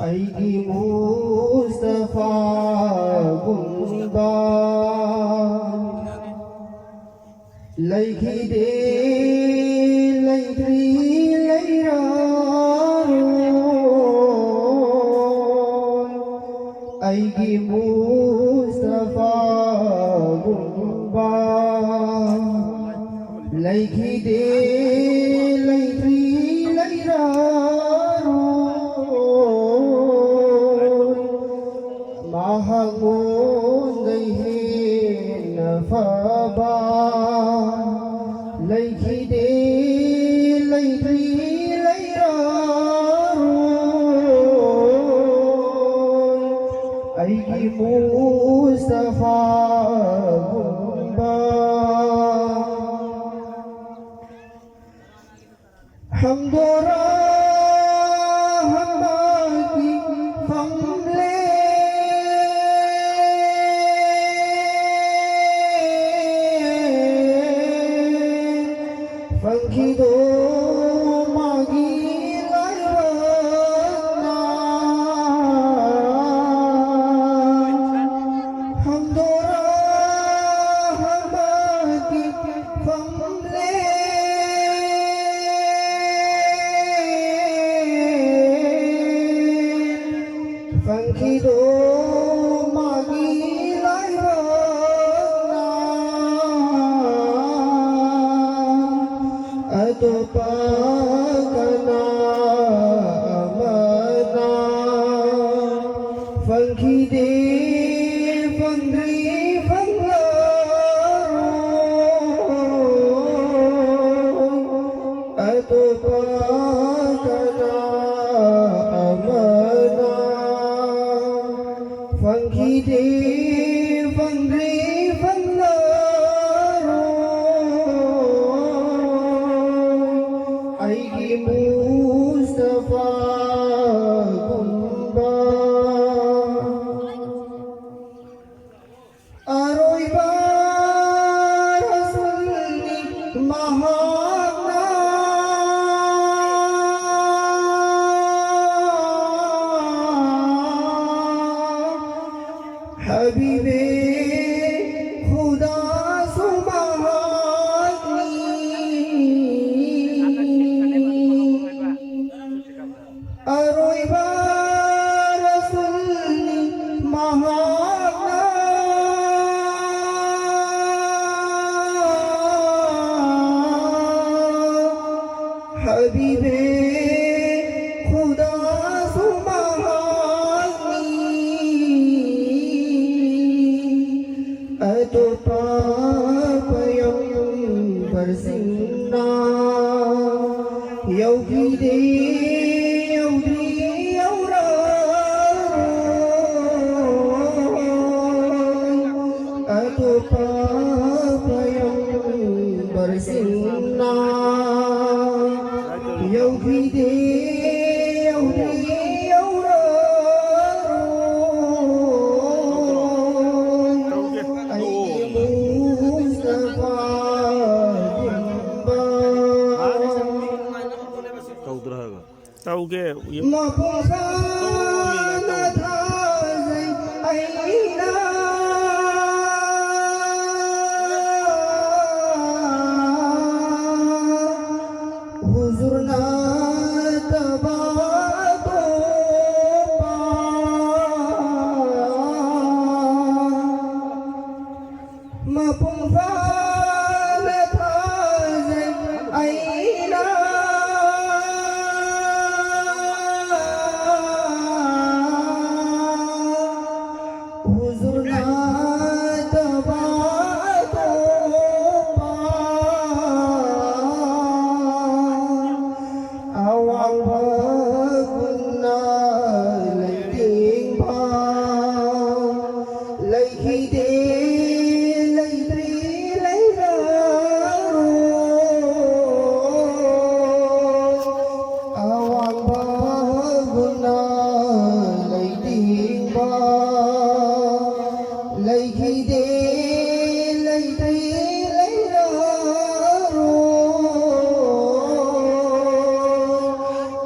ꯑꯩꯒꯤ ꯃꯨꯁꯇꯐꯥ ꯒꯨꯝꯕ ꯂꯩꯈꯤꯗꯦ ꯂꯩꯇ꯭ꯔꯤ ꯂꯩꯔꯔꯣꯏ ꯑꯩꯒꯤ ꯃꯨꯁꯇꯐꯥ ꯒꯨꯝꯕ ꯂꯩꯈꯤꯗꯦ ꯂꯩꯇ꯭ꯔꯤ mahangundai hena faba laikhide laitri lairaroi aigi mustafa gumba hamdora Fangkido magi lairana hamdora hamaki famle Fangkido magi Atupakana amana Fangkide fangri fanglaro Atupakana amana Fangkide fangri aigi mustafa gumba aroi ba rasulni mahana habibe khuda Aroi ba rasulni mahana habibe khuda sumahani atupa payam bersinna yaugide Atupa payam bersinna yaugide yaudi yauraroi aigi mustafa gumba Tauge mapusa nadhazai aina huzurna tabato pa mapusa nadhazai aina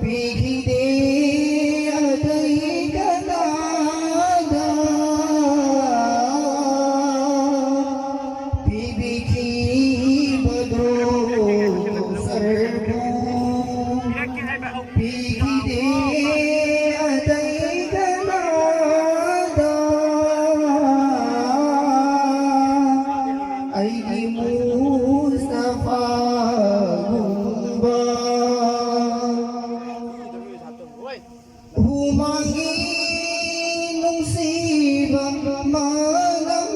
पीघी दे अदई कनादा पीघी बदो कौसरबू पीघी दे अदई Kannada अय्यी Mustafa humangi nung sibang malang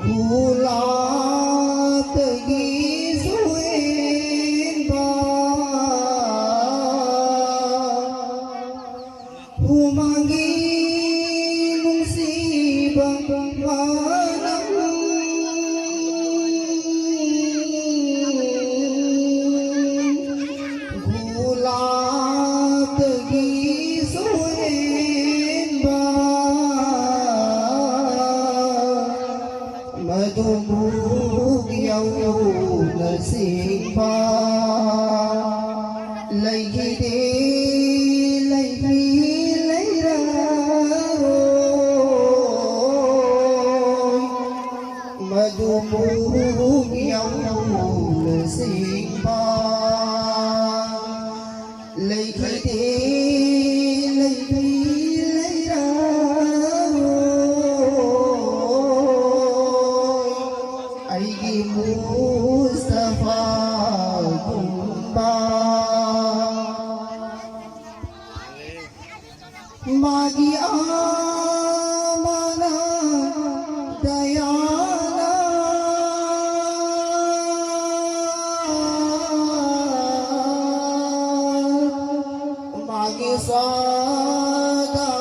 gulat gisuin ba humangi nung sibang malang Madumug yaw nasimba Laygide layfi layraro Madumug yaw nasimba Laygide layfi अय्यी Mustafa गुम्बा मागी आमना दयाना मागी सदका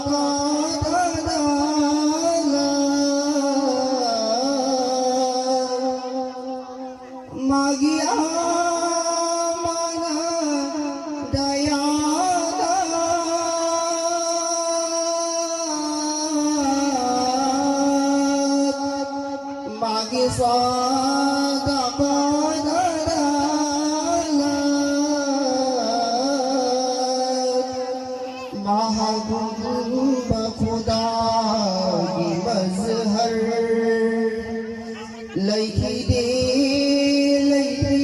magi amana dayana magi sadaqa महबूब खुदा की मज़हर लैखी दे लैखी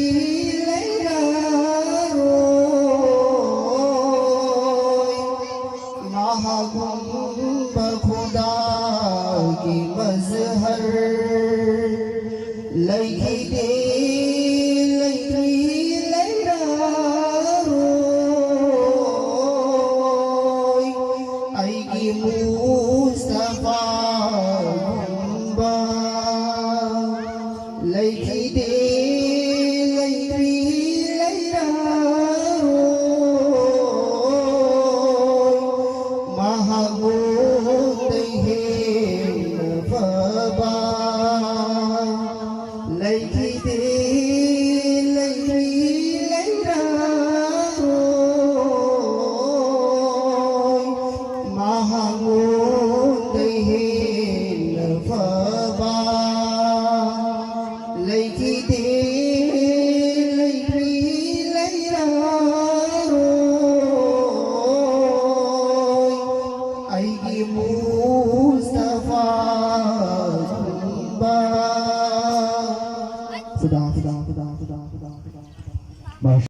भाषण